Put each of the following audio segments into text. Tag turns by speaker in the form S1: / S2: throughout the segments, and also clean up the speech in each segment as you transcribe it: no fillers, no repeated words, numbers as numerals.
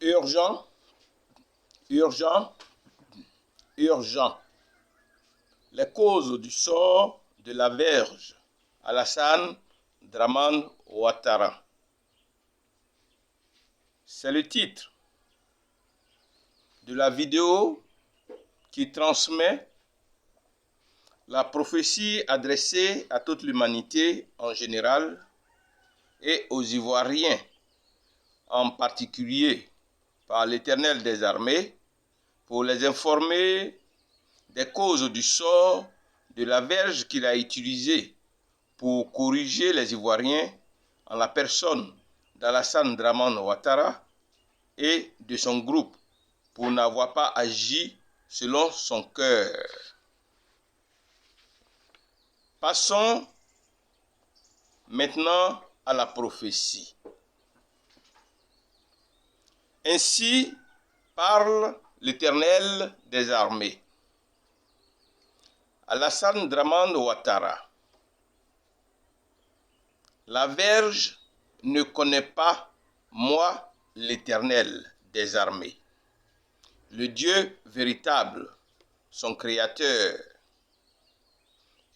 S1: Urgent, urgent, urgent. Les causes du sort de la Vierge, Alassane Dramane Ouattara. C'est le titre de la vidéo qui transmet la prophétie adressée à toute l'humanité en général et aux Ivoiriens en particulier par l'Éternel des armées pour les informer des causes du sort de la Vierge qu'il a utilisée pour corriger les Ivoiriens en la personne d'Alassane Dramane Ouattara et de son groupe pour n'avoir pas agi selon son cœur. Passons maintenant à la prophétie. Ainsi parle l'Éternel des armées. Alassane Dramane Ouattara. La Vierge ne connaît pas, moi, l'Éternel des armées, le Dieu véritable, son Créateur,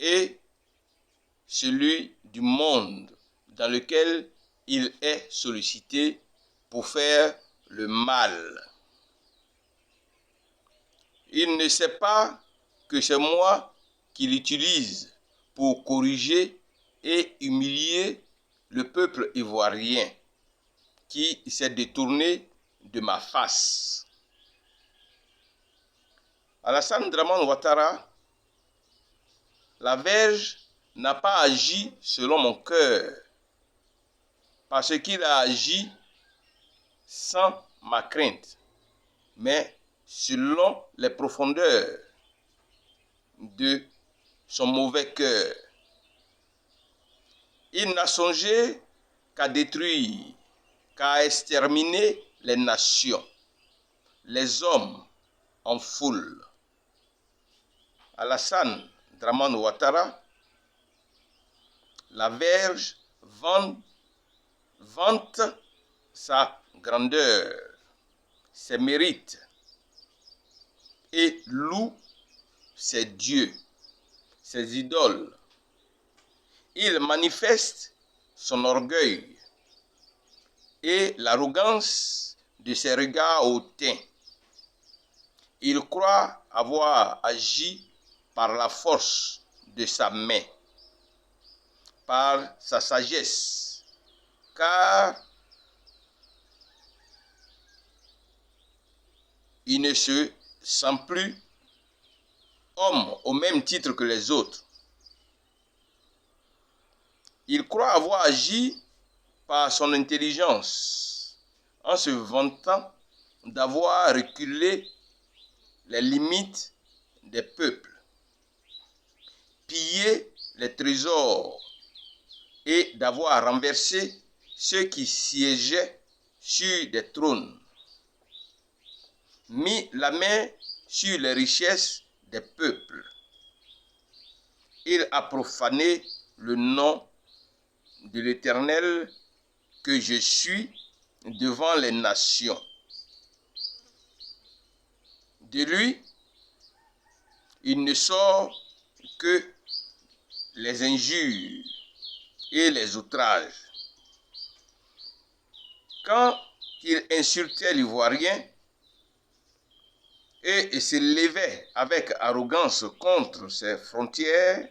S1: et celui du monde dans lequel il est sollicité pour faire le mal. Il ne sait pas que c'est moi qui l'utilise pour corriger et humilier le peuple ivoirien qui s'est détourné de ma face. Alassane Dramane Ouattara, la Vierge n'a pas agi selon mon cœur, parce qu'il a agi sans ma crainte, mais selon les profondeurs de son mauvais cœur. Il n'a songé qu'à détruire, qu'à exterminer les nations, les hommes en foule. Alassane Dramane Ouattara, la Vierge vante sa grandeur, ses mérites et loue ses dieux, ses idoles. Il manifeste son orgueil et l'arrogance de ses regards hautains. Il croit avoir agi par la force de sa main, par sa sagesse, car il ne se sent plus homme au même titre que les autres. Il croit avoir agi par son intelligence en se vantant d'avoir reculé les limites des peuples, pillé les trésors et d'avoir renversé ceux qui siégeaient sur des trônes, mis la main sur les richesses des peuples. Il a profané le nom de l'Éternel que je suis devant les nations. De lui, il ne sort que les injures et les outrages. Quand il insultait l'Ivoirien et se levait avec arrogance contre ses frontières,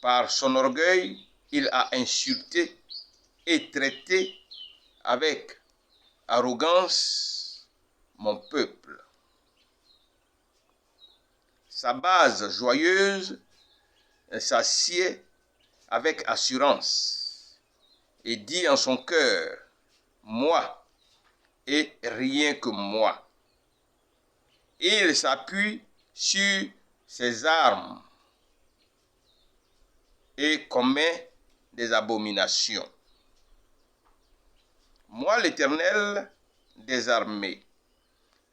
S1: par son orgueil, il a insulté et traité avec arrogance mon peuple. Sa base joyeuse s'assied avec assurance et dit en son cœur, moi et rien que moi. Il s'appuie sur ses armes et commet des abominations. Moi, l'Éternel des armées,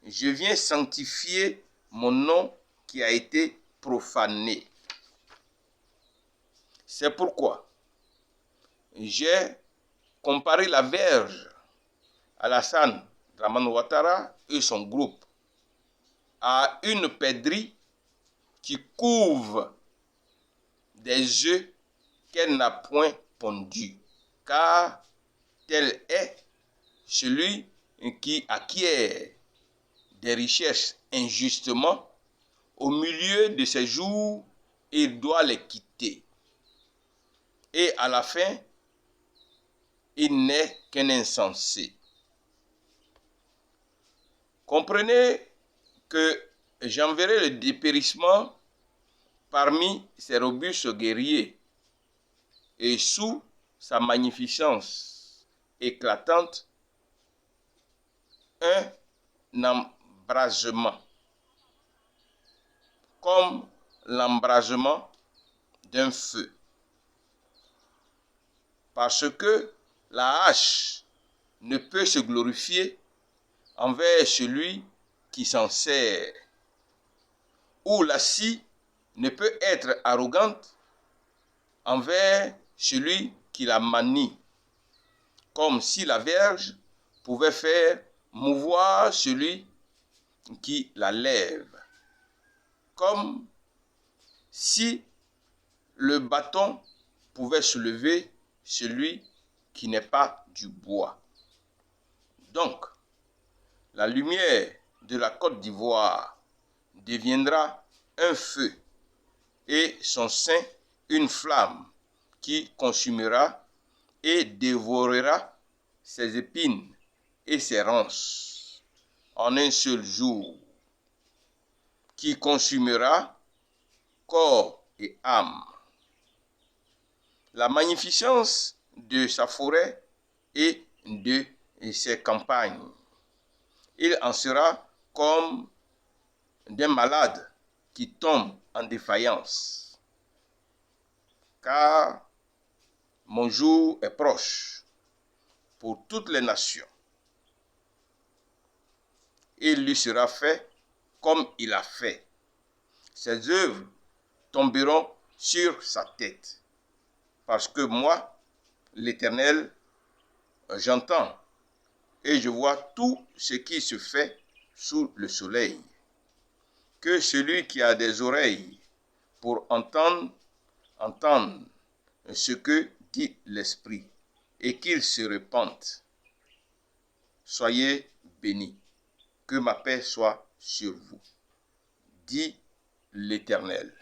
S1: je viens sanctifier mon nom qui a été profané. C'est pourquoi j'ai comparé la Vierge Alassane Dramane Ouattara et son groupe à une perdrix qui couvre des œufs qu'elle n'a point pondus, car tel est celui qui acquiert des richesses injustement. Au milieu de ses jours, il doit les quitter. Et à la fin, il n'est qu'un insensé. Comprenez que j'enverrai le dépérissement parmi ces robustes guerriers et sous sa magnificence éclatante, un embrasement, comme l'embrasement d'un feu. Parce que la hache ne peut se glorifier envers celui qui s'en sert, ou la scie ne peut être arrogante envers celui qui la manie, comme si la verge pouvait faire mouvoir celui qui la lève, comme si le bâton pouvait soulever celui qui n'est pas du bois. Donc, la lumière de la Côte d'Ivoire deviendra un feu et son sein une flamme qui consumera et dévorera ses épines et ses ronces en un seul jour, qui consumera corps et âme. La magnificence de sa forêt et de ses campagnes. Il en sera comme d'un malade qui tombe en défaillance. Car mon jour est proche pour toutes les nations. Il lui sera fait comme il a fait. Ses œuvres tomberont sur sa tête. Parce que moi, l'Éternel, j'entends et je vois tout ce qui se fait sous le soleil. Que celui qui a des oreilles pour entendre, entende ce que dit l'Esprit et qu'il se repente. Soyez bénis. Que ma paix soit sur vous, dit l'Éternel.